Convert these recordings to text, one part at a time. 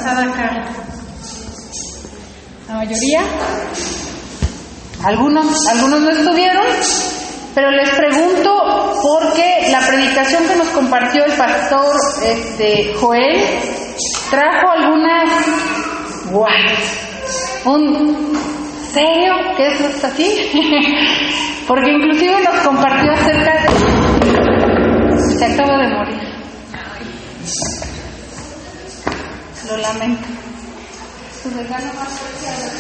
pasada acá. La mayoría. Algunos no estuvieron, pero les pregunto porque la predicación que nos compartió el pastor Joel trajo algunas un serio que eso es así porque inclusive nos compartió acerca de se acaba de morir. Lo lamento. Su regalo más preciado.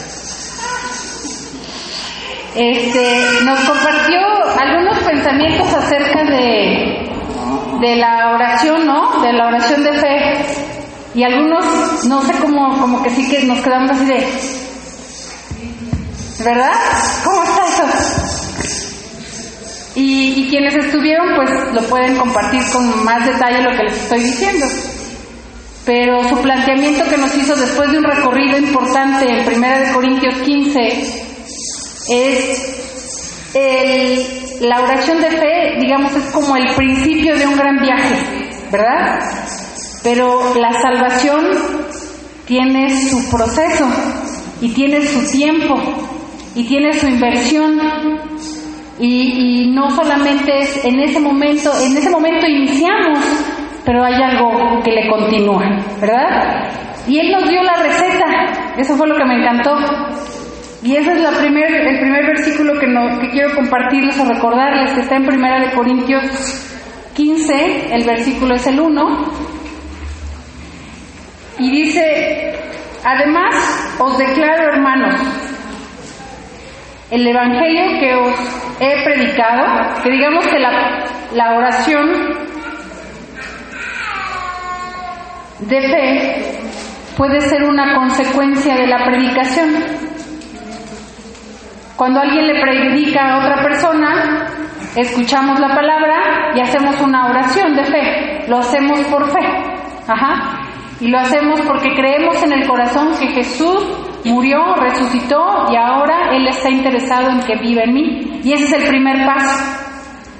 Nos compartió algunos pensamientos acerca de la oración, ¿no? De la oración de fe. Y algunos, no sé, como que sí que nos quedamos así de, ¿verdad? ¿Cómo está eso? Y quienes estuvieron, pues lo pueden compartir con más detalle lo que les estoy diciendo. Pero su planteamiento que nos hizo después de un recorrido importante en 1 Corintios 15 es la oración de fe, digamos, es como el principio de un gran viaje, ¿verdad? Pero la salvación tiene su proceso y tiene su tiempo y tiene su inversión y no solamente es en ese momento iniciamos, pero hay algo que le continúa, ¿verdad? Y Él nos dio la receta, eso fue lo que me encantó. Y ese es el primer versículo que quiero compartirles o recordarles, que está en 1 Corintios 15, el versículo es el 1, y dice, además os declaro, hermanos, el evangelio que os he predicado, que digamos que la oración de fe puede ser una consecuencia de la predicación. Cuando alguien le predica a otra persona, escuchamos la palabra y hacemos una oración de fe. Lo hacemos por fe. Y lo hacemos porque creemos en el corazón que Jesús murió, resucitó y ahora Él está interesado en que viva en mí. Y ese es el primer paso.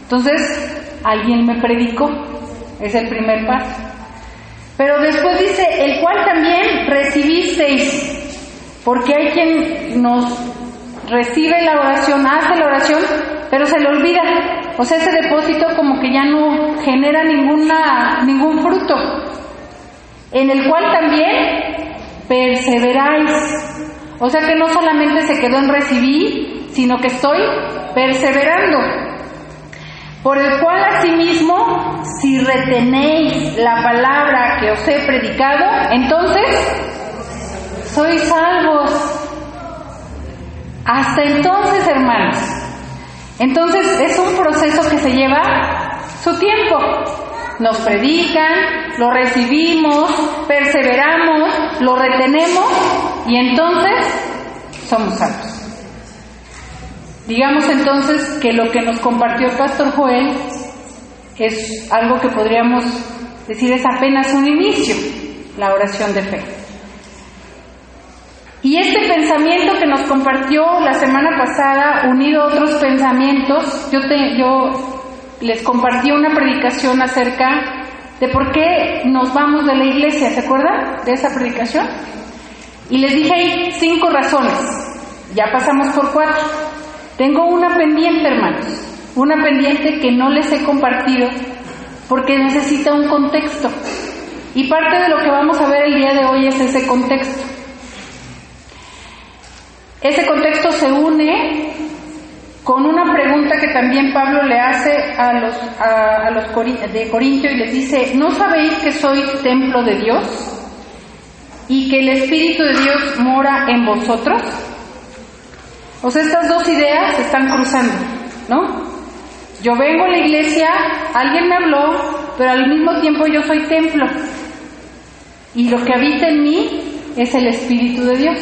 Entonces, alguien me predicó. Es el primer paso. Pero después dice, el cual también recibisteis. Porque hay quien nos recibe la oración, hace la oración, pero se le olvida. O sea, ese depósito como que ya no genera ningún fruto. En el cual también perseveráis. O sea que no solamente se quedó en recibir, sino que estoy perseverando. Por el cual asimismo, si retenéis la palabra que os he predicado, entonces sois salvos. Hasta entonces, hermanos. Entonces es un proceso que se lleva su tiempo. Nos predican, lo recibimos, perseveramos, lo retenemos y entonces somos salvos. Digamos entonces que lo que nos compartió el pastor Joel es algo que podríamos decir es apenas un inicio, la oración de fe. Y este pensamiento que nos compartió la semana pasada, unido a otros pensamientos, yo les compartí una predicación acerca de por qué nos vamos de la iglesia, ¿se acuerdan de esa predicación? Y les dije ahí 5 razones, ya pasamos por 4. Tengo una pendiente, hermanos, una pendiente que no les he compartido porque necesita un contexto. Y parte de lo que vamos a ver el día de hoy es ese contexto. Ese contexto se une con una pregunta que también Pablo le hace a los de Corintio y les dice, ¿no sabéis que sois templo de Dios y que el Espíritu de Dios mora en vosotros? O sea, estas dos ideas se están cruzando, ¿no? Yo vengo a la iglesia, alguien me habló, pero al mismo tiempo yo soy templo. Y lo que habita en mí es el Espíritu de Dios.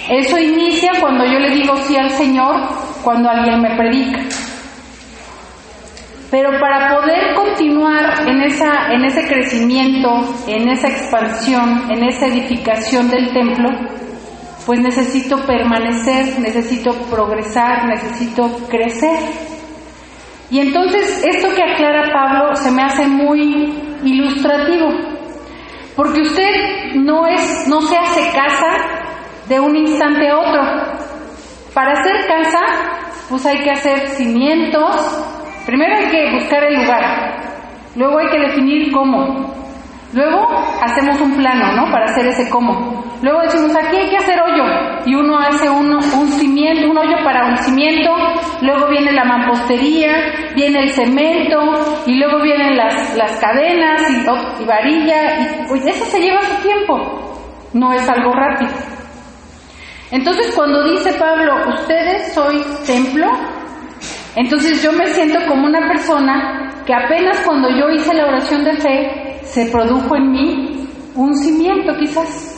Eso inicia cuando yo le digo sí al Señor, cuando alguien me predica. Pero para poder continuar en ese crecimiento, en esa expansión, en esa edificación del templo, pues necesito permanecer, necesito progresar, necesito crecer. Y entonces esto que aclara Pablo se me hace muy ilustrativo, Porque usted no se hace casa de un instante a otro. Para hacer casa, pues hay que hacer cimientos. Primero hay que buscar el lugar, luego hay que definir cómo, luego hacemos un plano, ¿no? Para hacer ese cómo. Luego decimos, aquí hay que hacer hoyo, y uno hace un cimiento, un hoyo para un cimiento, luego viene la mampostería, viene el cemento, y luego vienen las cadenas y varilla, y pues eso se lleva su tiempo, no es algo rápido. Entonces cuando dice Pablo, ustedes sois templo, entonces yo me siento como una persona que apenas cuando yo hice la oración de fe, se produjo en mí un cimiento quizás.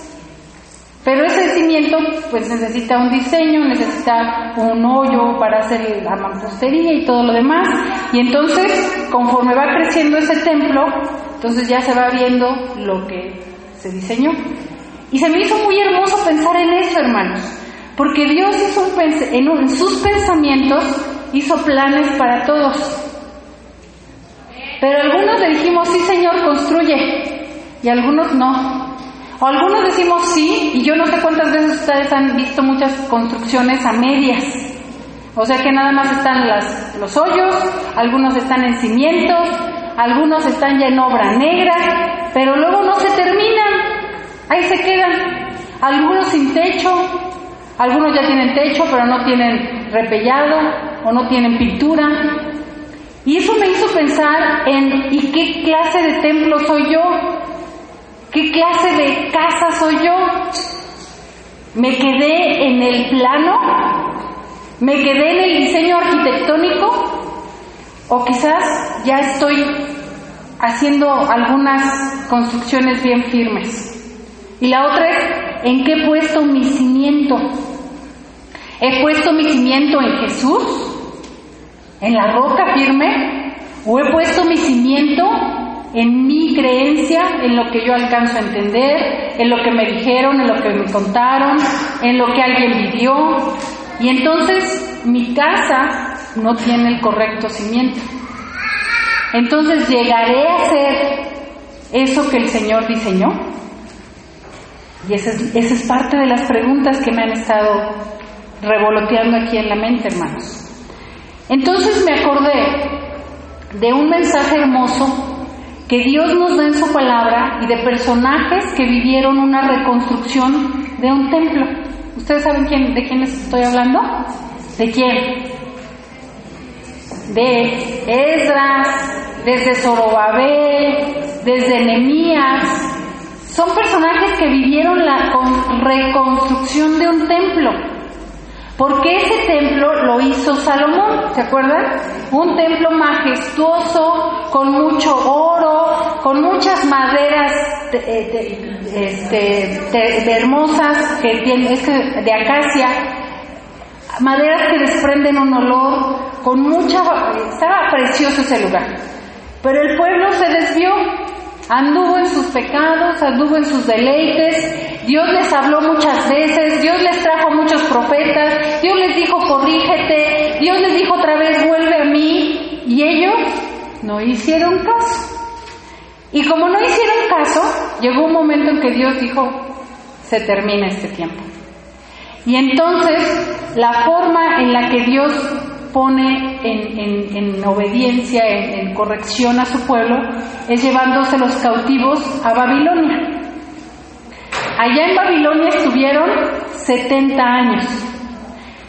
Pero ese cimiento pues necesita un diseño, necesita un hoyo para hacer la mampostería y todo lo demás. Y entonces, conforme va creciendo ese templo, entonces ya se va viendo lo que se diseñó. Y se me hizo muy hermoso pensar en eso, hermanos, porque Dios hizo en sus pensamientos hizo planes para todos. Pero algunos le dijimos, sí Señor, construye, y algunos no. O algunos decimos sí, y yo no sé cuántas veces ustedes han visto muchas construcciones a medias. O sea que nada más están los hoyos, algunos están en cimientos, algunos están ya en obra negra, pero luego no se terminan, ahí se quedan. Algunos sin techo, algunos ya tienen techo, pero no tienen repellado o no tienen pintura. Y eso me hizo pensar en, ¿y qué clase de templo soy yo? ¿Qué clase de casa soy yo? ¿Me quedé en el plano? ¿Me quedé en el diseño arquitectónico? ¿O quizás ya estoy haciendo algunas construcciones bien firmes? Y la otra es, ¿en qué he puesto mi cimiento? ¿He puesto mi cimiento en Jesús? ¿En la roca firme? ¿O he puesto mi cimiento en mi creencia, en lo que yo alcanzo a entender, en lo que me dijeron, en lo que me contaron, en lo que alguien vivió? Y entonces mi casa no tiene el correcto cimiento. Entonces, ¿llegaré a ser eso que el Señor diseñó? Y esa es parte de las preguntas que me han estado revoloteando aquí en la mente, hermanos. Entonces me acordé de un mensaje hermoso que Dios nos da en su palabra y de personajes que vivieron una reconstrucción de un templo. ¿Ustedes saben de quién les estoy hablando? ¿De quién? De Esdras, desde Zorobabel, desde Nehemías. Son personajes que vivieron la reconstrucción de un templo. Porque ese templo lo hizo Salomón, ¿se acuerdan? Un templo majestuoso, con mucho oro, con muchas maderas hermosas de acacia, maderas que desprenden un olor, estaba precioso ese lugar. Pero el pueblo se desvió, anduvo en sus pecados, anduvo en sus deleites. Dios les habló muchas veces, Dios les trajo muchos profetas, Dios les dijo corrígete, Dios les dijo otra vez vuelve a mí, y ellos no hicieron caso. Y como no hicieron caso, llegó un momento en que Dios dijo, se termina este tiempo. Y entonces la forma en la que Dios pone en obediencia, en corrección a su pueblo, es llevándose los cautivos a Babilonia. Allá en Babilonia estuvieron 70 años.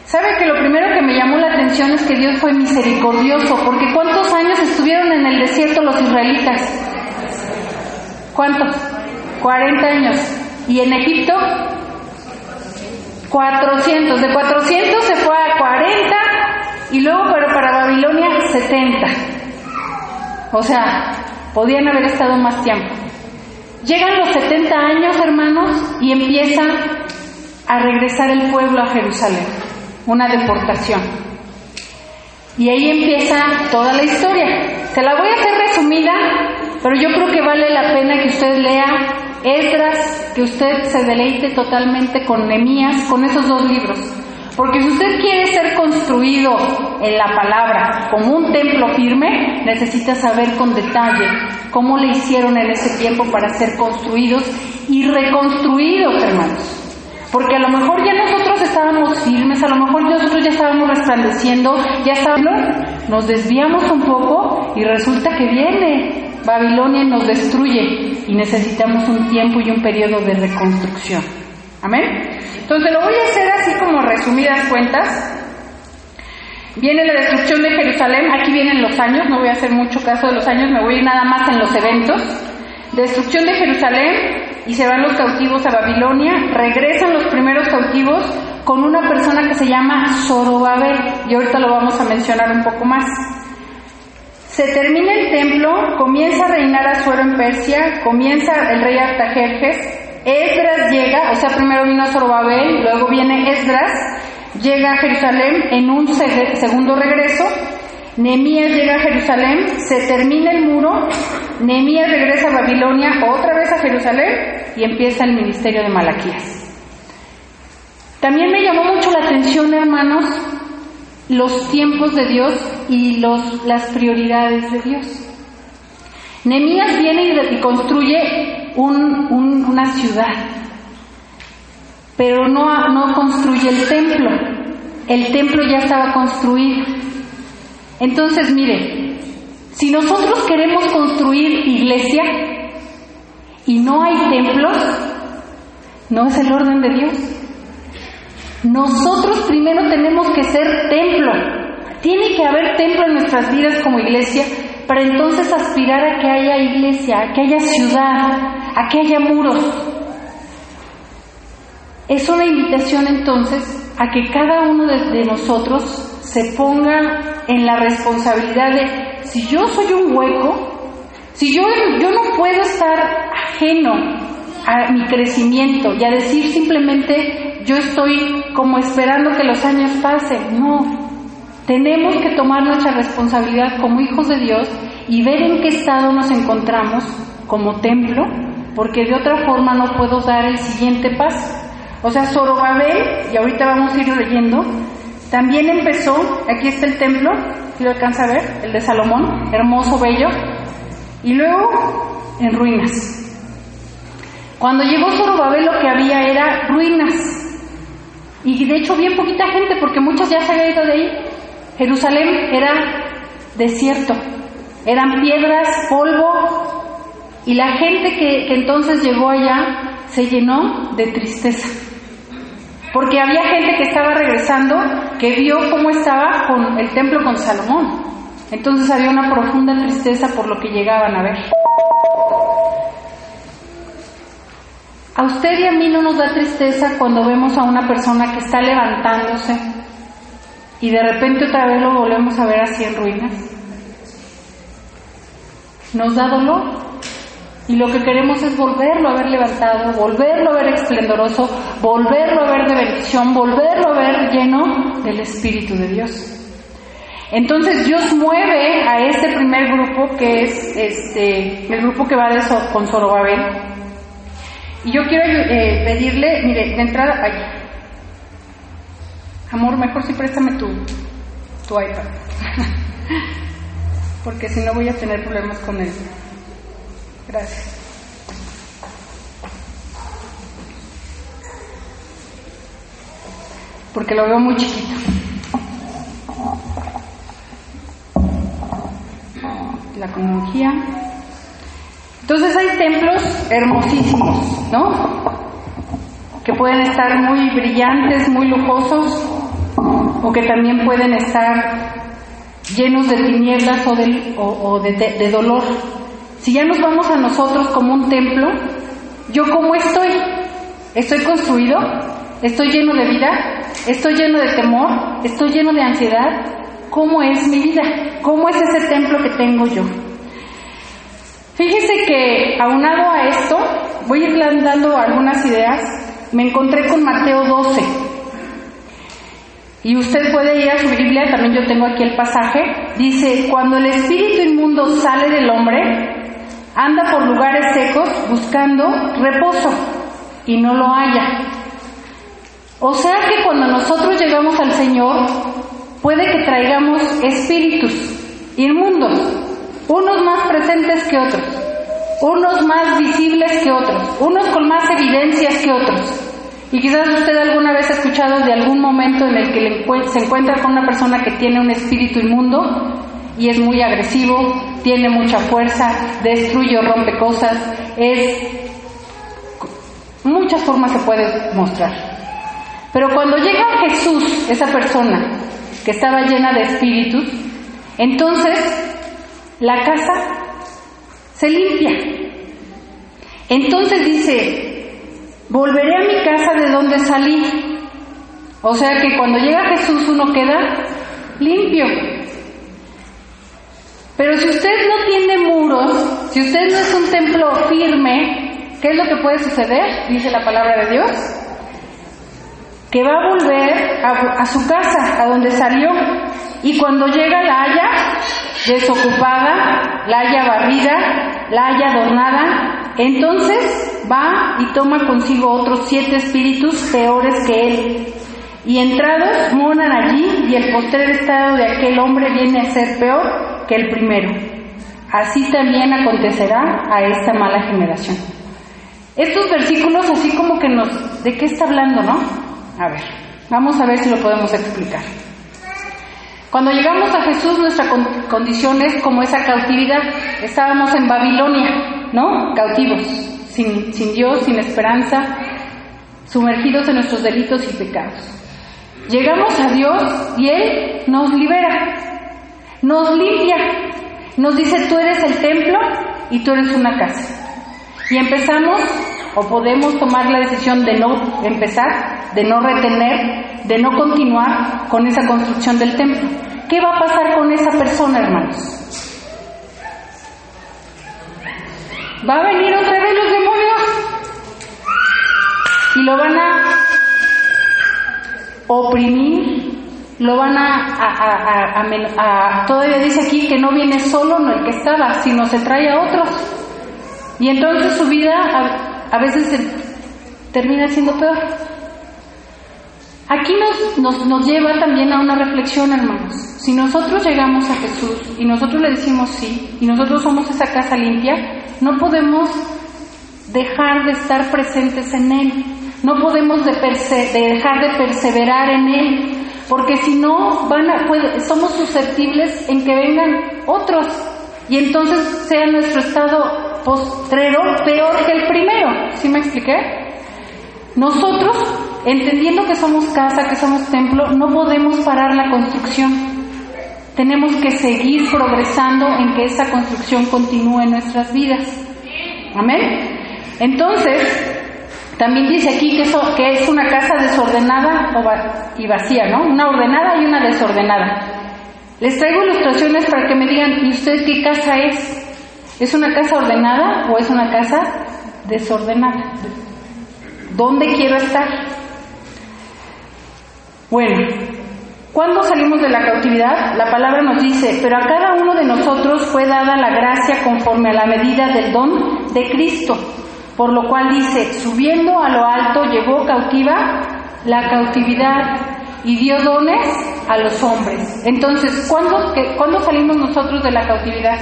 ¿Sabe que lo primero que me llamó la atención es que Dios fue misericordioso? Porque ¿cuántos años estuvieron en el desierto los israelitas? ¿Cuántos? 40 años. ¿Y en Egipto? 400. De 400 se fue a 40 y luego para Babilonia 70. O sea, podían haber estado más tiempo. Llegan los 70 años, hermanos, y empieza a regresar el pueblo a Jerusalén, una deportación. Y ahí empieza toda la historia. Se la voy a hacer resumida, pero yo creo que vale la pena que usted lea Esdras, que usted se deleite totalmente con Nehemías, con esos dos libros. Porque si usted quiere ser construido en la palabra como un templo firme, necesita saber con detalle cómo le hicieron en ese tiempo para ser construidos y reconstruidos, hermanos. Porque a lo mejor ya nosotros estábamos firmes, a lo mejor nosotros ya estábamos resplandeciendo, nos desviamos un poco y resulta que viene Babilonia y nos destruye y necesitamos un tiempo y un periodo de reconstrucción. ¿Amén? Entonces lo voy a hacer así como resumidas cuentas. Viene la destrucción de Jerusalén, aquí vienen los años, no voy a hacer mucho caso de los años, me voy a ir nada más en los eventos. Destrucción de Jerusalén, y se van los cautivos a Babilonia. Regresan los primeros cautivos con una persona que se llama Zorobabel, y ahorita lo vamos a mencionar un poco más. Se termina el templo, comienza a reinar Asuero en Persia, comienza el rey Artajerjes, Esdras llega, o sea, primero vino Zorobabel, luego viene Esdras, llega a Jerusalén en un segundo regreso. Nehemías llega a Jerusalén, se termina el muro, Nehemías regresa a Babilonia, otra vez a Jerusalén, y empieza el ministerio de Malaquías. También me llamó mucho la atención, hermanos, los tiempos de Dios y las prioridades de Dios. Nehemías viene y construye una ciudad, pero no construye el templo. El templo ya estaba construido. Entonces, mire, si nosotros queremos construir iglesia y no hay templos, no es el orden de Dios. Nosotros primero tenemos que ser templo. Tiene que haber templo en nuestras vidas como iglesia para entonces aspirar a que haya iglesia, a que haya ciudad, a que haya muros. Es una invitación entonces a que cada uno de nosotros se ponga en la responsabilidad de, si yo soy un hueco, si yo no puedo estar ajeno a mi crecimiento y a decir simplemente yo estoy como esperando que los años pasen. No, tenemos que tomar nuestra responsabilidad como hijos de Dios y ver en qué estado nos encontramos como templo, porque de otra forma no puedo dar el siguiente paso. O sea, Zorobabel, y ahorita vamos a ir leyendo, también empezó, aquí está el templo, si lo alcanza a ver, el de Salomón, hermoso, bello, y luego en ruinas. Cuando llegó Zorobabel lo que había era ruinas, y de hecho bien poquita gente, porque muchos ya se habían ido de ahí. Jerusalén era desierto, eran piedras, polvo, y la gente que entonces llegó allá se llenó de tristeza. Porque había gente que estaba regresando, que vio cómo estaba con el templo con Salomón. Entonces había una profunda tristeza por lo que llegaban a ver. A usted y a mí no nos da tristeza cuando vemos a una persona que está levantándose y de repente otra vez lo volvemos a ver así en ruinas. Nos da dolor. Y lo que queremos es volverlo a ver levantado, volverlo a ver esplendoroso, volverlo a ver de bendición, volverlo a ver lleno del Espíritu de Dios. Entonces Dios mueve a este primer grupo, que es el grupo que va con Zorobabel. Y yo quiero pedirle, mire, de entrada, amor, mejor sí préstame tu iPad, porque si no voy a tener problemas con él. Gracias. Porque lo veo muy chiquito. La cronología. Entonces hay templos hermosísimos, ¿no? Que pueden estar muy brillantes, muy lujosos, o que también pueden estar llenos de tinieblas o de dolor. Si ya nos vamos a nosotros como un templo, ¿yo cómo estoy? ¿Estoy construido? ¿Estoy lleno de vida? ¿Estoy lleno de temor? ¿Estoy lleno de ansiedad? ¿Cómo es mi vida? ¿Cómo es ese templo que tengo yo? Fíjese que aunado a esto, voy a ir dando algunas ideas. Me encontré con Mateo 12. Y usted puede ir a su Biblia, también yo tengo aquí el pasaje. Dice, cuando el espíritu inmundo sale del hombre, anda por lugares secos buscando reposo y no lo halla. O sea que cuando nosotros llegamos al Señor, puede que traigamos espíritus inmundos, unos más presentes que otros, unos más visibles que otros, unos con más evidencias que otros. Y quizás usted alguna vez ha escuchado de algún momento en el que se encuentra con una persona que tiene un espíritu inmundo y es muy agresivo, tiene mucha fuerza, destruye o rompe cosas, muchas formas se puede mostrar. Pero cuando llega Jesús, esa persona que estaba llena de espíritus, entonces la casa se limpia. Entonces dice: volveré a mi casa de donde salí. O sea que cuando llega Jesús uno queda limpio. Pero si usted no tiene muros, si usted no es un templo firme, ¿qué es lo que puede suceder? Dice la palabra de Dios, que va a volver a su casa, a donde salió, y cuando llega la haya desocupada, la haya barrida, la haya adornada, entonces va y toma consigo otros 7 espíritus peores que él, y entrados moran allí, y el postrer estado de aquel hombre viene a ser peor que el primero. Así también acontecerá a esta mala generación. Estos versículos así como que ¿de qué está hablando, no? A ver, vamos a ver si lo podemos explicar. Cuando llegamos a Jesús, nuestra condición es como esa cautividad. Estábamos en Babilonia, ¿no? Cautivos, sin Dios, sin esperanza, sumergidos en nuestros delitos y pecados. Llegamos a Dios y Él nos libera, nos limpia, nos dice: tú eres el templo y tú eres una casa. Y empezamos, o podemos tomar la decisión de no empezar, de no retener, de no continuar con esa construcción del templo. ¿Qué va a pasar con esa persona, hermanos? Va a venir otra vez los demonios y lo van a oprimir, lo van todavía dice aquí que no viene solo, no el que estaba, sino se trae a otros. Y entonces su vida a veces termina siendo peor. Aquí nos lleva también a una reflexión, hermanos. Si nosotros llegamos a Jesús y nosotros le decimos sí, y nosotros somos esa casa limpia, no podemos dejar de estar presentes en Él. No podemos dejar de perseverar en Él, porque si no somos susceptibles en que vengan otros y entonces sea nuestro estado postrero peor que el primero. ¿Sí me expliqué? Nosotros, entendiendo que somos casa, que somos templo, no podemos parar la construcción. Tenemos que seguir progresando en que esa construcción continúe en nuestras vidas. Amén. Entonces, también dice aquí que es una casa desordenada y vacía, ¿no? Una ordenada y una desordenada. Les traigo ilustraciones para que me digan: ¿y usted qué casa es? ¿Es una casa ordenada o es una casa desordenada? ¿Dónde quiero estar? Bueno, ¿cuándo salimos de la cautividad? La palabra nos dice: pero a cada uno de nosotros fue dada la gracia conforme a la medida del don de Cristo. Por lo cual dice: subiendo a lo alto llevó cautiva la cautividad y dio dones a los hombres. Entonces, ¿cuándo salimos nosotros de la cautividad?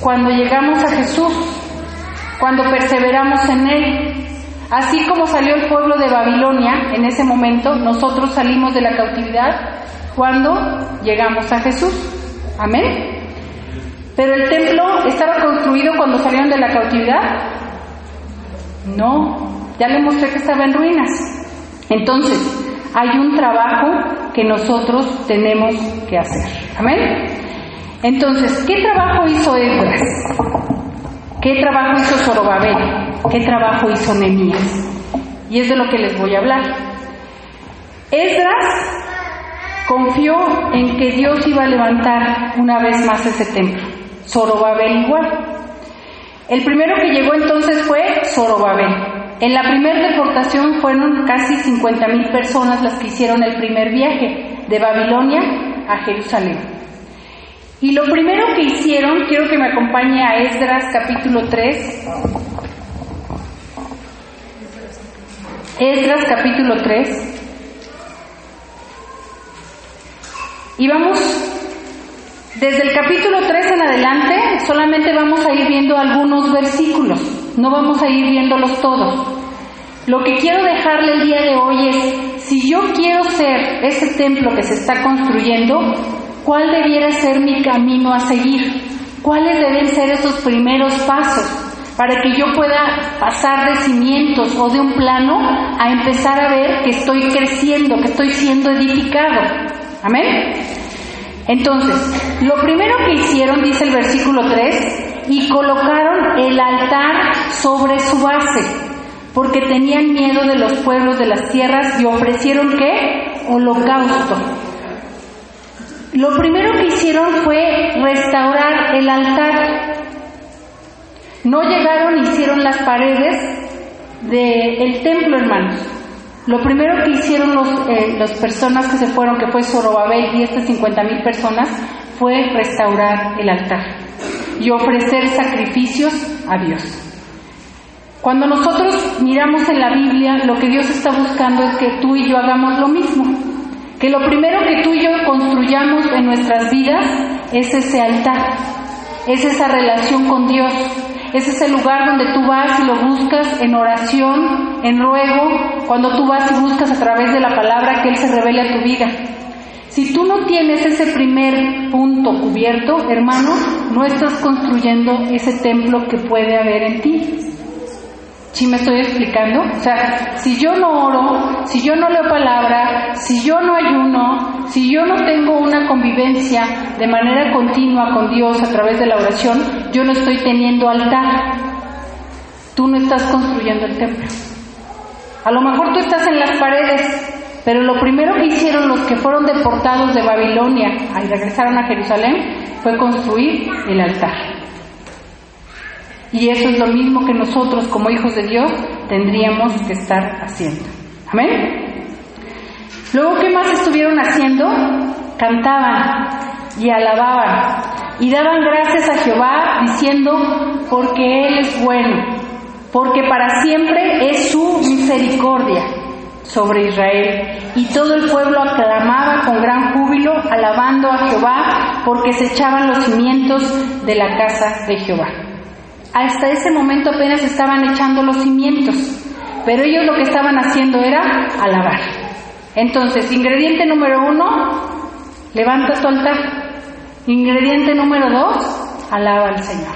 Cuando llegamos a Jesús, cuando perseveramos en Él. Así como salió el pueblo de Babilonia en ese momento, nosotros salimos de la cautividad cuando llegamos a Jesús. Amén. ¿Pero el templo estaba construido cuando salieron de la cautividad? No, ya le mostré que estaba en ruinas. Entonces, hay un trabajo que nosotros tenemos que hacer. Amén. Entonces, ¿qué trabajo hizo Esdras? ¿Qué trabajo hizo Zorobabel? ¿Qué trabajo hizo Nehemías? Y es de lo que les voy a hablar. Esdras confió en que Dios iba a levantar una vez más ese templo. Zorobabel igual. El primero que llegó entonces fue Zorobabel. En la primera deportación fueron casi 50,000 personas las que hicieron el primer viaje de Babilonia a Jerusalén. Y lo primero que hicieron, quiero que me acompañe a Esdras capítulo 3. Esdras capítulo 3. Y vamos, desde el capítulo 3 en adelante, solamente vamos a ir viendo algunos versículos, no vamos a ir viéndolos todos. Lo que quiero dejarle el día de hoy es, si yo quiero ser ese templo que se está construyendo, ¿cuál debiera ser mi camino a seguir? ¿Cuáles deben ser esos primeros pasos para que yo pueda pasar de cimientos o de un plano a empezar a ver que estoy creciendo, que estoy siendo edificado? ¿Amén? Entonces, lo primero que hicieron, dice el versículo 3, y colocaron el altar sobre su base, porque tenían miedo de los pueblos de las tierras y ofrecieron, ¿qué? Holocausto. Lo primero que hicieron fue restaurar el altar. No llegaron y hicieron las paredes del templo, hermanos. Lo primero que hicieron las personas que se fueron, que fue Zorobabel y estas 50,000 personas, fue restaurar el altar y ofrecer sacrificios a Dios. Cuando nosotros miramos en la Biblia, lo que Dios está buscando es que tú y yo hagamos lo mismo. Que lo primero que tú y yo construyamos en nuestras vidas es ese altar, es esa relación con Dios, es ese lugar donde tú vas y lo buscas en oración, en ruego, cuando tú vas y buscas a través de la palabra que Él se revele a tu vida. Si tú no tienes ese primer punto cubierto, hermano, no estás construyendo ese templo que puede haber en ti. ¿Sí me estoy explicando? O sea, si yo no oro, si yo no leo palabra, si yo no ayuno, si yo no tengo una convivencia de manera continua con Dios a través de la oración, yo no estoy teniendo altar. Tú no estás construyendo el templo. A lo mejor tú estás en las paredes, pero lo primero que hicieron los que fueron deportados de Babilonia y regresaron a Jerusalén fue construir el altar. Y eso es lo mismo que nosotros como hijos de Dios tendríamos que estar haciendo. ¿Amén? Luego, ¿qué más estuvieron haciendo? Cantaban y alababan y daban gracias a Jehová diciendo, porque Él es bueno, porque para siempre es su misericordia sobre Israel. Y todo el pueblo aclamaba con gran júbilo, alabando a Jehová, porque se echaban los cimientos de la casa de Jehová. Hasta ese momento apenas estaban echando los cimientos, pero ellos lo que estaban haciendo era alabar. Entonces, ingrediente número 1, levanta tu altar. Ingrediente número 2, alaba al Señor.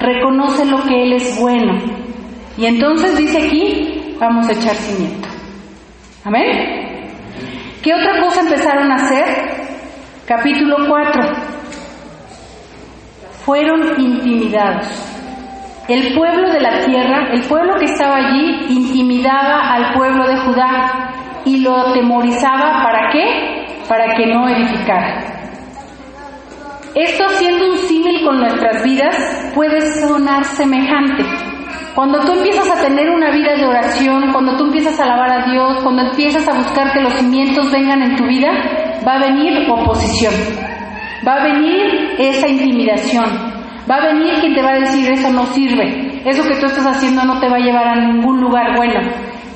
Reconoce lo que Él es bueno. Y entonces dice aquí, vamos a echar cimiento. ¿Amén? ¿Qué otra cosa empezaron a hacer? Capítulo 4. Fueron intimidados. El pueblo de la tierra, el pueblo que estaba allí, intimidaba al pueblo de Judá y lo atemorizaba. ¿Para qué? Para que no edificara. Esto, haciendo un símil con nuestras vidas, puede sonar semejante. Cuando tú empiezas a tener una vida de oración, cuando tú empiezas a alabar a Dios, cuando empiezas a buscar que los cimientos vengan en tu vida, va a venir oposición. Va a venir esa intimidación, va a venir quien te va a decir eso no sirve, eso que tú estás haciendo no te va a llevar a ningún lugar bueno,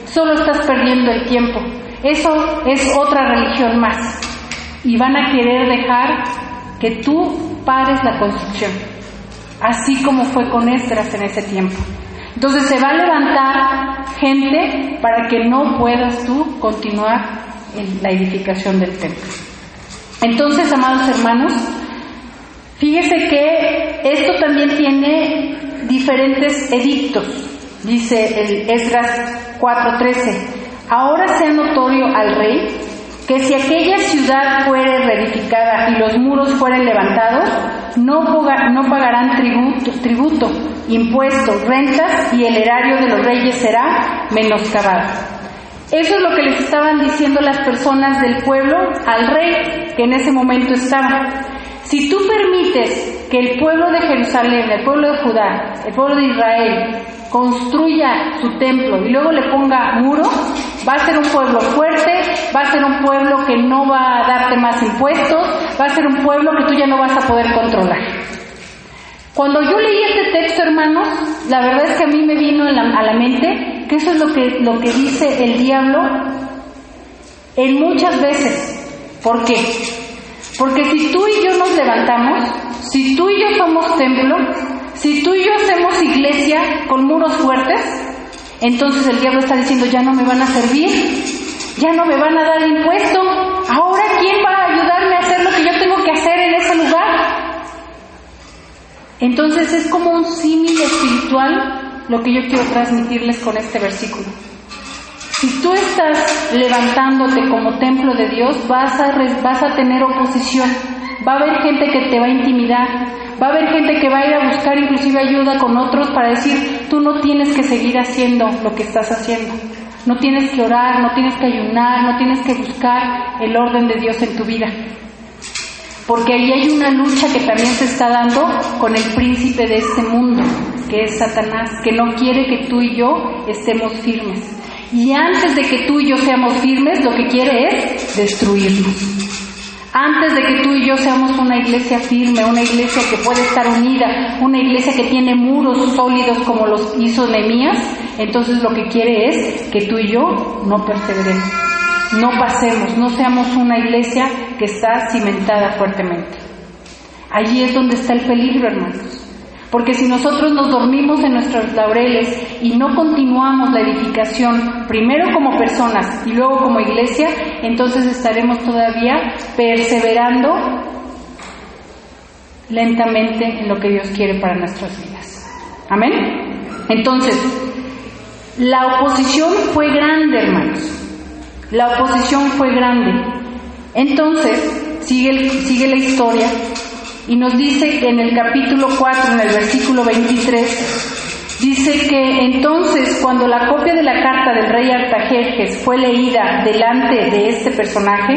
solo estás perdiendo el tiempo, eso es otra religión más, y van a querer dejar que tú pares la construcción, así como fue con Esdras en ese tiempo. Entonces se va a levantar gente para que no puedas tú continuar en la edificación del templo. Entonces, amados hermanos, fíjese que esto también tiene diferentes edictos. Dice el Esdras 4:13, ahora sea notorio al rey que si aquella ciudad fuere reedificada y los muros fueren levantados, no pagarán tributo, impuestos, rentas, y el erario de los reyes será menoscabado. Eso es lo que les estaban diciendo las personas del pueblo al rey que en ese momento estaba. Si tú permites que el pueblo de Jerusalén, el pueblo de Judá, el pueblo de Israel construya su templo y luego le ponga muro, va a ser un pueblo fuerte, va a ser un pueblo que no va a darte más impuestos, va a ser un pueblo que tú ya no vas a poder controlar. Cuando yo leí este texto, hermanos, la verdad es que a mí me vino a la mente que eso es lo que dice el diablo en muchas veces. ¿Por qué? Porque si tú y yo nos levantamos, si tú y yo somos templo, si tú y yo hacemos iglesia con muros fuertes, entonces el diablo está diciendo, ya no me van a servir, ya no me van a dar impuesto, ahora ¿quién va a ayudarme a hacer lo que yo tengo que hacer en ese lugar? Entonces es como un símil espiritual lo que yo quiero transmitirles con este versículo. Si tú estás levantándote como templo de Dios, vas a tener oposición, va a haber gente que te va a intimidar, va a haber gente que va a ir a buscar inclusive ayuda con otros para decir, tú no tienes que seguir haciendo lo que estás haciendo, no tienes que orar, no tienes que ayunar, no tienes que buscar el orden de Dios en tu vida. Porque ahí hay una lucha que también se está dando con el príncipe de este mundo, que es Satanás, que no quiere que tú y yo estemos firmes. Y antes de que tú y yo seamos firmes, lo que quiere es destruirnos. Antes de que tú y yo seamos una iglesia firme, una iglesia que puede estar unida, una iglesia que tiene muros sólidos como los hizo Nehemías, entonces lo que quiere es que tú y yo no perseveremos. No pasemos, no seamos una iglesia que está cimentada fuertemente. Allí es donde está el peligro, hermanos. Porque si nosotros nos dormimos en nuestros laureles y no continuamos la edificación, primero como personas y luego como iglesia, entonces estaremos todavía perseverando lentamente en lo que Dios quiere para nuestras vidas. ¿Amén? Entonces, la oposición fue grande, hermanos. La oposición fue grande. Entonces, sigue la historia y nos dice que en el capítulo 4, en el versículo 23, dice que entonces cuando la copia de la carta del rey Artajerjes fue leída delante de este personaje,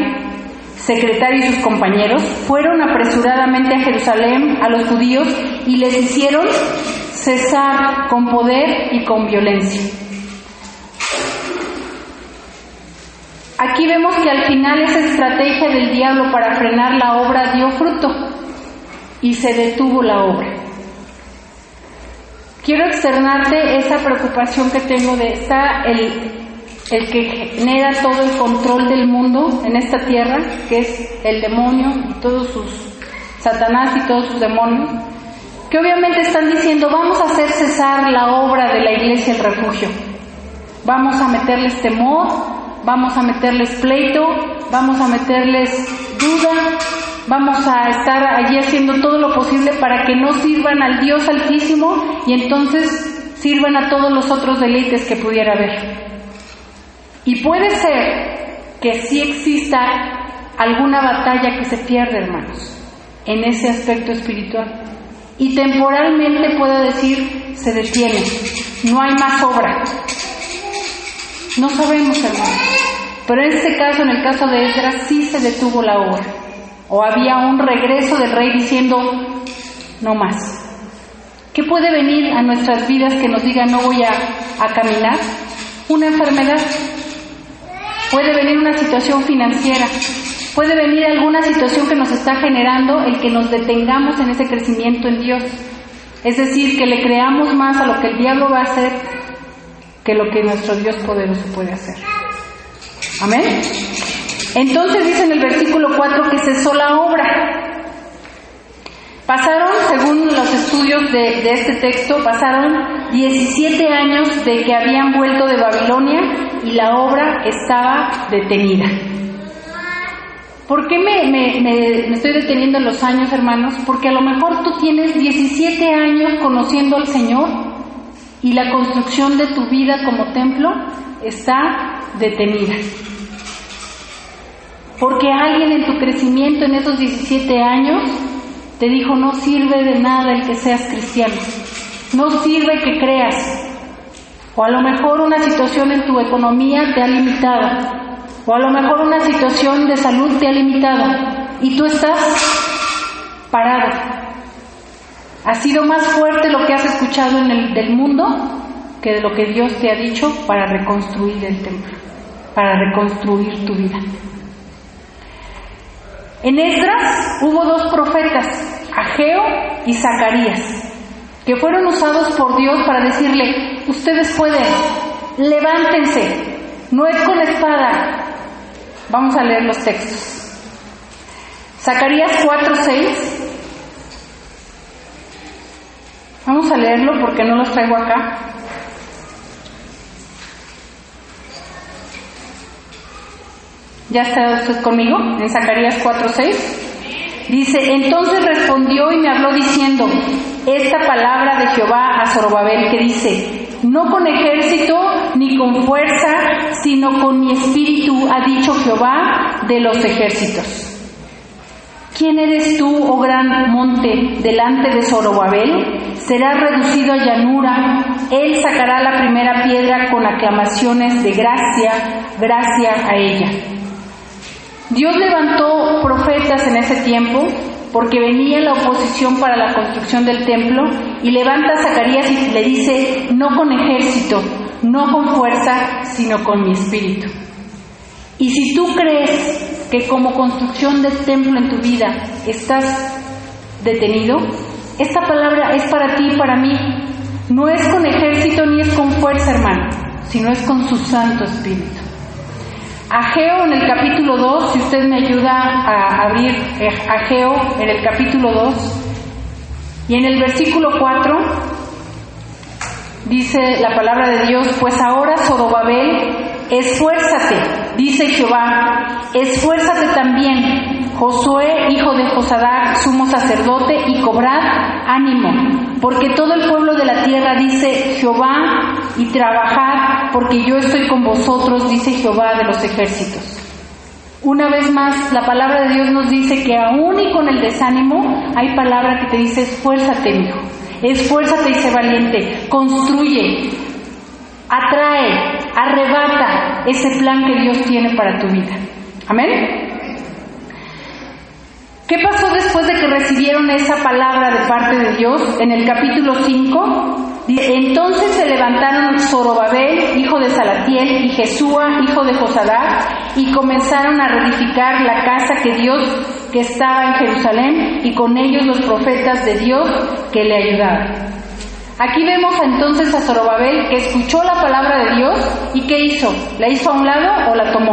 secretario y sus compañeros, fueron apresuradamente a Jerusalén a los judíos y les hicieron cesar con poder y con violencia. Aquí vemos que al final esa estrategia del diablo para frenar la obra dio fruto y se detuvo la obra. Quiero externarte esa preocupación que tengo de el que genera todo el control del mundo en esta tierra, que es el demonio y todos sus Satanás y todos sus demonios, que obviamente están diciendo, vamos a hacer cesar la obra de la iglesia El Refugio, vamos a meterles temor, vamos a meterles pleito, vamos a meterles duda, vamos a estar allí haciendo todo lo posible para que no sirvan al Dios Altísimo y entonces sirvan a todos los otros deleites que pudiera haber. Y puede ser que sí exista alguna batalla que se pierde, hermanos, en ese aspecto espiritual. Y temporalmente puedo decir, se detiene, no hay más obra. No sabemos, hermanos. Pero en este caso, en el caso de Esdras, sí se detuvo la obra. O había un regreso del rey diciendo, no más. ¿Qué puede venir a nuestras vidas que nos diga no voy a caminar? Una enfermedad. Puede venir una situación financiera. Puede venir alguna situación que nos está generando el que nos detengamos en ese crecimiento en Dios. Es decir, que le creamos más a lo que el diablo va a hacer que lo que nuestro Dios poderoso puede hacer. Amén. Entonces dice en el versículo 4 que cesó la obra. Pasaron, según los estudios de este texto, pasaron 17 años de que habían vuelto de Babilonia y la obra estaba detenida. ¿Por qué me estoy deteniendo en los años, hermanos? Porque a lo mejor tú tienes 17 años conociendo al Señor y la construcción de tu vida como templo está detenida. Porque alguien en tu crecimiento en esos 17 años te dijo, no sirve de nada el que seas cristiano, no sirve que creas. O a lo mejor una situación en tu economía te ha limitado, o a lo mejor una situación de salud te ha limitado, y tú estás parado. Ha sido más fuerte lo que has escuchado del mundo que de lo que Dios te ha dicho para reconstruir el templo, para reconstruir tu vida. En Esdras hubo 2 profetas, Ageo y Zacarías, que fueron usados por Dios para decirle, ustedes pueden, levántense, no es con espada. Vamos a leer los textos. Zacarías 4:6. Vamos a leerlo porque no los traigo acá. ¿Ya está usted conmigo? En Zacarías 4:6. Dice, entonces respondió y me habló diciendo, esta palabra de Jehová a Zorobabel que dice, no con ejército ni con fuerza, sino con mi espíritu, ha dicho Jehová de los ejércitos. ¿Quién eres tú, oh gran monte, delante de Zorobabel? Serás reducido a llanura. Él sacará la primera piedra con aclamaciones de gracia, gracia a ella. Dios levantó profetas en ese tiempo porque venía la oposición para la construcción del templo y levanta a Zacarías y le dice, no con ejército, no con fuerza, sino con mi espíritu. Y si tú crees que como construcción del templo en tu vida estás detenido, esta palabra es para ti y para mí. No es con ejército ni es con fuerza, hermano, sino es con su Santo Espíritu. Ageo en el capítulo 2, si usted me ayuda a abrir Ageo en el capítulo 2, y en el versículo 4, dice la palabra de Dios, pues ahora Zorobabel, esfuérzate, dice Jehová, esfuérzate también, Josué, hijo de Josadac, sumo sacerdote, y cobrad ánimo, porque todo el pueblo de la tierra dice Jehová, y trabajad, porque yo estoy con vosotros, dice Jehová de los ejércitos. Una vez más, la palabra de Dios nos dice que aún y con el desánimo, hay palabra que te dice, esfuérzate, hijo, esfuérzate y sé valiente, construye, atrae, arrebata ese plan que Dios tiene para tu vida. Amén. ¿Qué pasó después de que recibieron esa palabra de parte de Dios? En el capítulo 5, dice, entonces se levantaron Zorobabel, hijo de Salatiel, y Jesúa, hijo de Josadac, y comenzaron a reedificar la casa que estaba en Jerusalén, y con ellos los profetas de Dios que le ayudaban. Aquí vemos entonces a Zorobabel que escuchó la palabra de Dios, ¿y qué hizo? ¿La hizo a un lado o la tomó?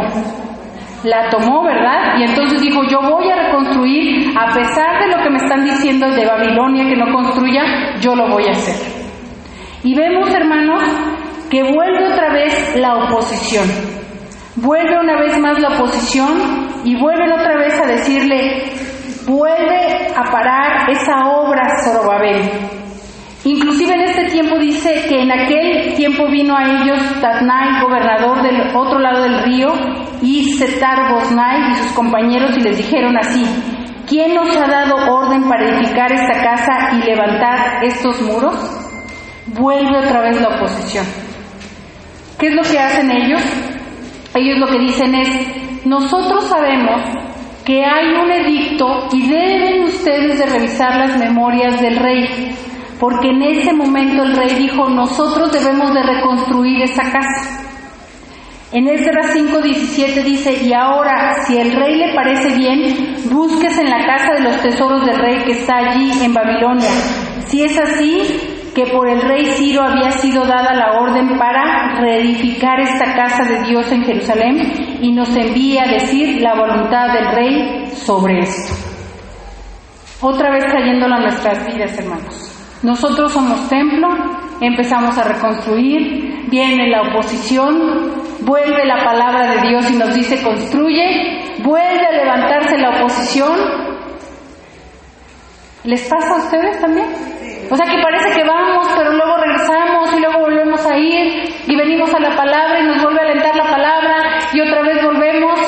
La tomó, ¿verdad? Y entonces dijo, yo voy a reconstruir, a pesar de lo que me están diciendo de Babilonia que no construya, yo lo voy a hacer. Y vemos, hermanos, que vuelve otra vez la oposición. Vuelve una vez más la oposición y vuelven otra vez a decirle, vuelve a parar esa obra, Zorobabel. Inclusive en este tiempo dice que en aquel tiempo vino a ellos Tatnai, gobernador del otro lado del río, y Setar-Boznai y sus compañeros, y les dijeron así, ¿quién nos ha dado orden para edificar esta casa y levantar estos muros? Vuelve otra vez la oposición. ¿Qué es lo que hacen ellos? Ellos lo que dicen es, nosotros sabemos que hay un edicto y deben ustedes de revisar las memorias del rey, porque en ese momento el rey dijo, nosotros debemos de reconstruir esa casa. En Esdras 5:17 dice, y ahora, si el rey le parece bien, busques en la casa de los tesoros del rey que está allí en Babilonia. Si es así, que por el rey Ciro había sido dada la orden para reedificar esta casa de Dios en Jerusalén, y nos envía a decir la voluntad del rey sobre esto. Otra vez trayéndolo a nuestras vidas, hermanos. Nosotros somos templo, empezamos a reconstruir, viene la oposición, vuelve la palabra de Dios y nos dice construye, vuelve a levantarse la oposición. ¿Les pasa a ustedes también? O sea que parece que vamos, pero luego regresamos y luego volvemos a ir y venimos a la palabra y nos vuelve a alentar la palabra y otra vez volvemos.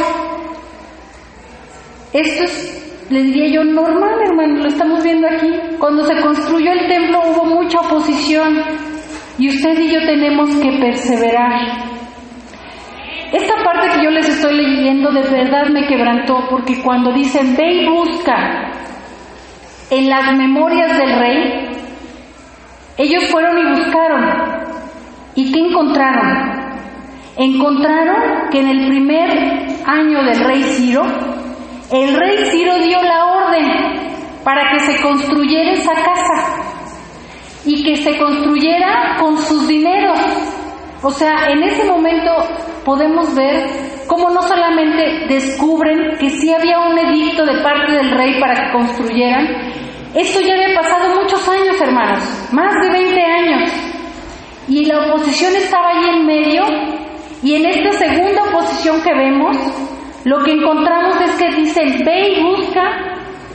Esto es, les diría yo, normal, hermano, lo estamos viendo aquí. Cuando se construyó el templo hubo mucha oposición y usted y yo tenemos que perseverar. Esta parte que yo les estoy leyendo de verdad me quebrantó, porque cuando dicen ve y busca en las memorias del rey, ellos fueron y buscaron. ¿Y qué encontraron? Encontraron que en el primer año del rey Ciro, el rey Ciro dio la orden para que se construyera esa casa y que se construyera con sus dineros. O sea, en ese momento podemos ver cómo no solamente descubren que sí había un edicto de parte del rey para que construyeran. Esto ya había pasado muchos años, hermanos, más de 20 años. Y la oposición estaba ahí en medio, y en esta segunda oposición que vemos, lo que encontramos es que dicen, ve y busca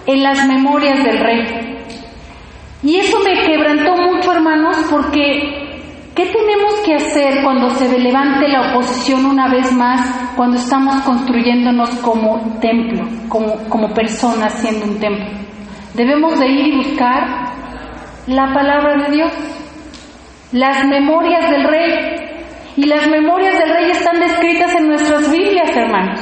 en las memorias del rey. Y eso me quebrantó mucho, hermanos, porque ¿qué tenemos que hacer cuando se levante la oposición una vez más, cuando estamos construyéndonos como templo, como personas siendo un templo? Debemos de ir y buscar la palabra de Dios, las memorias del rey. Y las memorias del rey están descritas en nuestras Biblias, hermanos.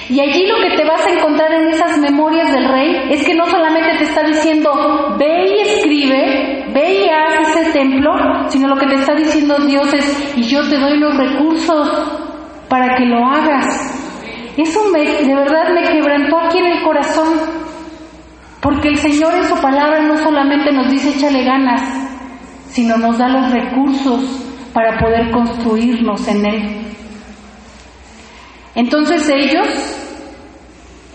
Y allí lo que te vas a encontrar en esas memorias del rey es que no solamente te está diciendo, ve y escribe, ve y haz ese templo, sino lo que te está diciendo Dios es, y yo te doy los recursos para que lo hagas. Eso de verdad me quebrantó aquí en el corazón, porque el Señor en su palabra no solamente nos dice échale ganas, sino nos da los recursos para poder construirnos en Él. Entonces ellos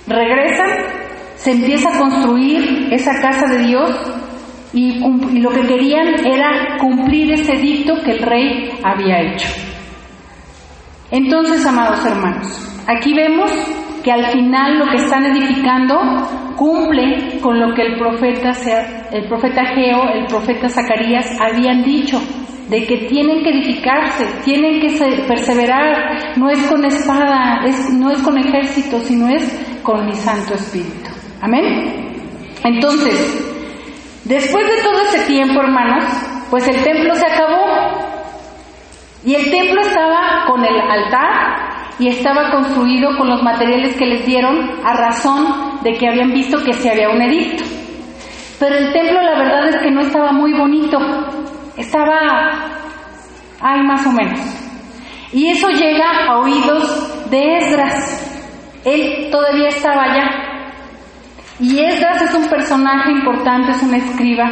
regresan, se empieza a construir esa casa de Dios y lo que querían era cumplir ese edicto que el rey había hecho. Entonces, amados hermanos, aquí vemos que al final lo que están edificando cumple con lo que el profeta Ageo, el profeta Zacarías habían dicho, de que tienen que edificarse, tienen que perseverar, no es con espada, no es con ejército, sino es con mi Santo Espíritu. Amén. Entonces, después de todo ese tiempo, hermanos, pues el templo se acabó. Y el templo estaba con el altar y estaba construido con los materiales que les dieron a razón de que habían visto que sí había un edicto. Pero el templo, la verdad es que no estaba muy bonito. Estaba ahí más o menos. Y eso llega a oídos de Esdras. Él todavía estaba allá. Y Esdras es un personaje importante, es un escriba,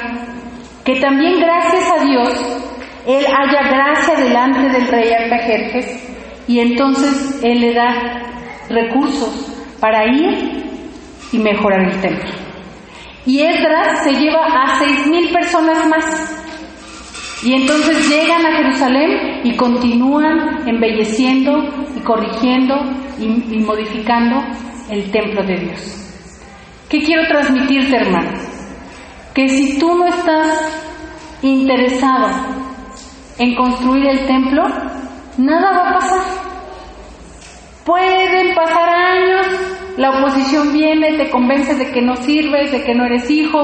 que también gracias a Dios, él halla gracia delante del rey Artajerjes, y entonces él le da recursos para ir y mejorar el templo. Y Esdras se lleva a 6,000 personas más. Y entonces llegan a Jerusalén y continúan embelleciendo y corrigiendo y modificando el templo de Dios. ¿Qué quiero transmitirte, hermano? Que si tú no estás interesado en construir el templo, nada va a pasar. Pueden pasar años, la oposición viene, te convence de que no sirves, de que no eres hijo,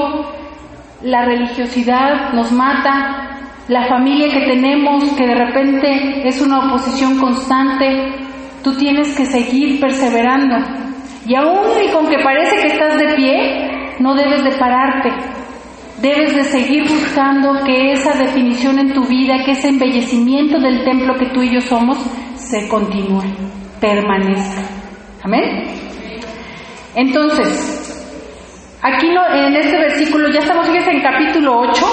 la religiosidad nos mata. La familia que tenemos, que de repente es una oposición constante, tú tienes que seguir perseverando. Y aún y con que parece que estás de pie, no debes de pararte. Debes de seguir buscando que esa definición en tu vida, que ese embellecimiento del templo que tú y yo somos, se continúe, permanezca. ¿Amén? Entonces, aquí en este versículo, ya estamos en capítulo 8,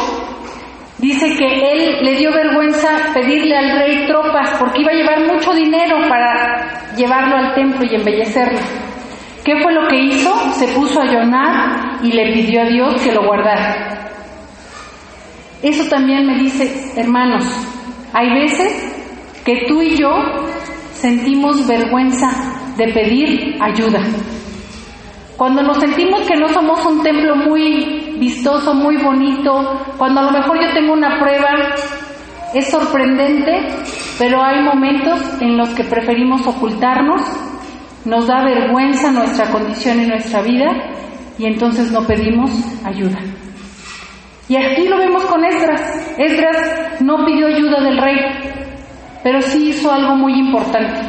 dice que él le dio vergüenza pedirle al rey tropas porque iba a llevar mucho dinero para llevarlo al templo y embellecerlo. ¿Qué fue lo que hizo? Se puso a ayunar y le pidió a Dios que lo guardara. Eso también me dice, hermanos, hay veces que tú y yo sentimos vergüenza de pedir ayuda. Cuando nos sentimos que no somos un templo muy vistoso, muy bonito, cuando a lo mejor yo tengo una prueba, es sorprendente, pero hay momentos en los que preferimos ocultarnos, nos da vergüenza nuestra condición y nuestra vida, y entonces no pedimos ayuda. Y aquí lo vemos con Esdras. Esdras no pidió ayuda del rey, pero sí hizo algo muy importante.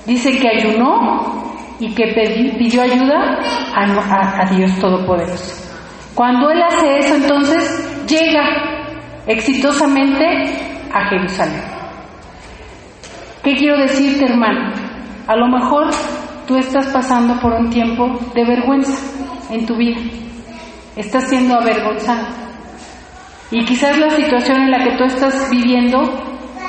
Dice que ayunó y que pidió ayuda a Dios Todopoderoso. Cuando él hace eso, entonces llega exitosamente a Jerusalén. ¿Qué quiero decirte, hermano? A lo mejor tú estás pasando por un tiempo de vergüenza en tu vida. Estás siendo avergonzado. Y quizás la situación en la que tú estás viviendo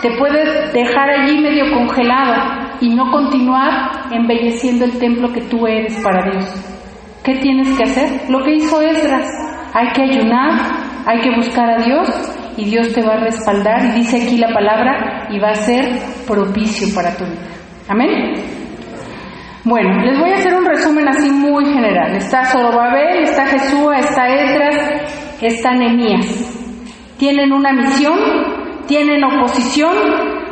te puede dejar allí medio congelado y no continuar embelleciendo el templo que tú eres para Dios. ¿Qué tienes que hacer? Lo que hizo Esdras. Hay que ayunar, hay que buscar a Dios y Dios te va a respaldar, y dice aquí la palabra, y va a ser propicio para tu vida. ¿Amén? Bueno, les voy a hacer un resumen así muy general. Está Zorobabel, está Jesúa, está Esdras, está Nehemías. Tienen una misión, tienen oposición,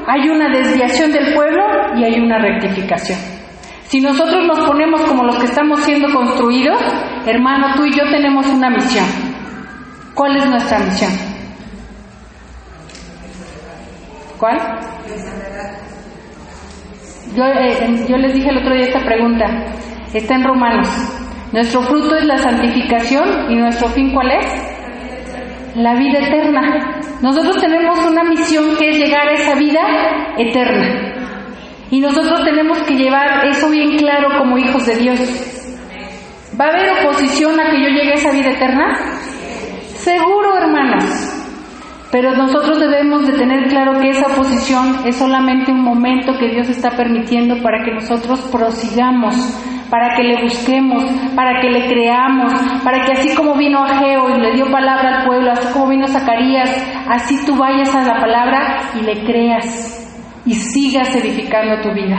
hay una desviación del pueblo y hay una rectificación. Si nosotros nos ponemos como los que estamos siendo construidos, hermano, tú y yo tenemos una misión. ¿Cuál es nuestra misión? ¿Cuál? Yo les dije el otro día esta pregunta. Está en Romanos. Nuestro fruto es la santificación, ¿y nuestro fin cuál es? La vida eterna. Nosotros tenemos una misión que es llegar a esa vida eterna. Y nosotros tenemos que llevar eso bien claro como hijos de Dios. ¿Va a haber oposición a que yo llegue a esa vida eterna? Seguro, hermanos. Pero nosotros debemos de tener claro que esa oposición es solamente un momento que Dios está permitiendo para que nosotros prosigamos, para que le busquemos, para que le creamos, para que así como vino Ageo y le dio palabra al pueblo, así como vino Zacarías, así tú vayas a la palabra y le creas y sigas edificando tu vida.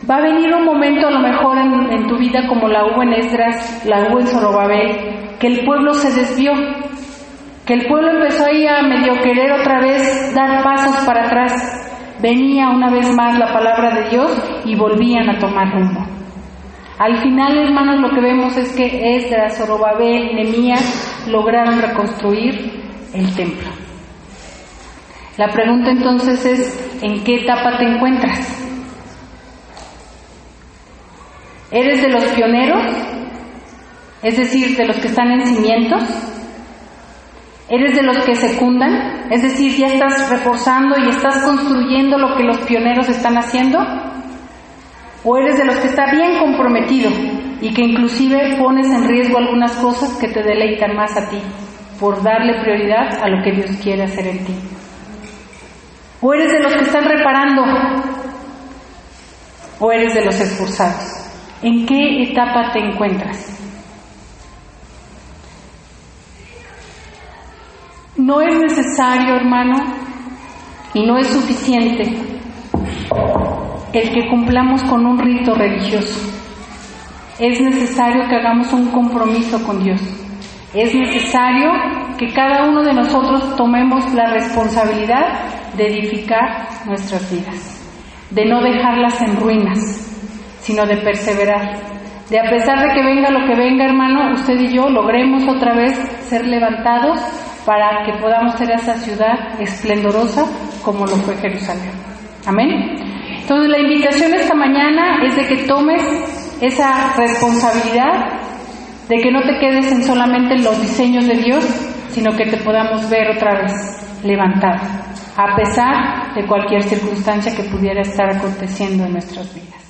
Va a venir un momento a lo mejor en tu vida como la hubo en Esdras, la hubo en Zorobabel, que el pueblo se desvió, que el pueblo empezó ahí a medio querer otra vez dar pasos para atrás. Venía una vez más la palabra de Dios y volvían a tomar rumbo. Al final, hermanos, lo que vemos es que Esdras, Zorobabel y Nehemías lograron reconstruir el templo. La pregunta entonces es, ¿en qué etapa te encuentras? ¿Eres de los pioneros? Es decir, de los que están en cimientos. ¿Eres de los que secundan? Es decir, ya estás reforzando y estás construyendo lo que los pioneros están haciendo. ¿O eres de los que está bien comprometido y que inclusive pones en riesgo algunas cosas que te deleitan más a ti por darle prioridad a lo que Dios quiere hacer en ti? ¿O eres de los que están reparando? ¿O eres de los esforzados? ¿En qué etapa te encuentras? No es necesario, hermano, y no es suficiente el que cumplamos con un rito religioso. Es necesario que hagamos un compromiso con Dios. Es necesario que cada uno de nosotros tomemos la responsabilidad de edificar nuestras vidas, de no dejarlas en ruinas, sino de perseverar, de a pesar de que venga lo que venga, hermano, usted y yo logremos otra vez ser levantados para que podamos ser esa ciudad esplendorosa como lo fue Jerusalén. Amén. Entonces la invitación esta mañana es de que tomes esa responsabilidad, de que no te quedes en solamente los diseños de Dios, sino que te podamos ver otra vez levantado, a pesar de cualquier circunstancia que pudiera estar aconteciendo en nuestras vidas.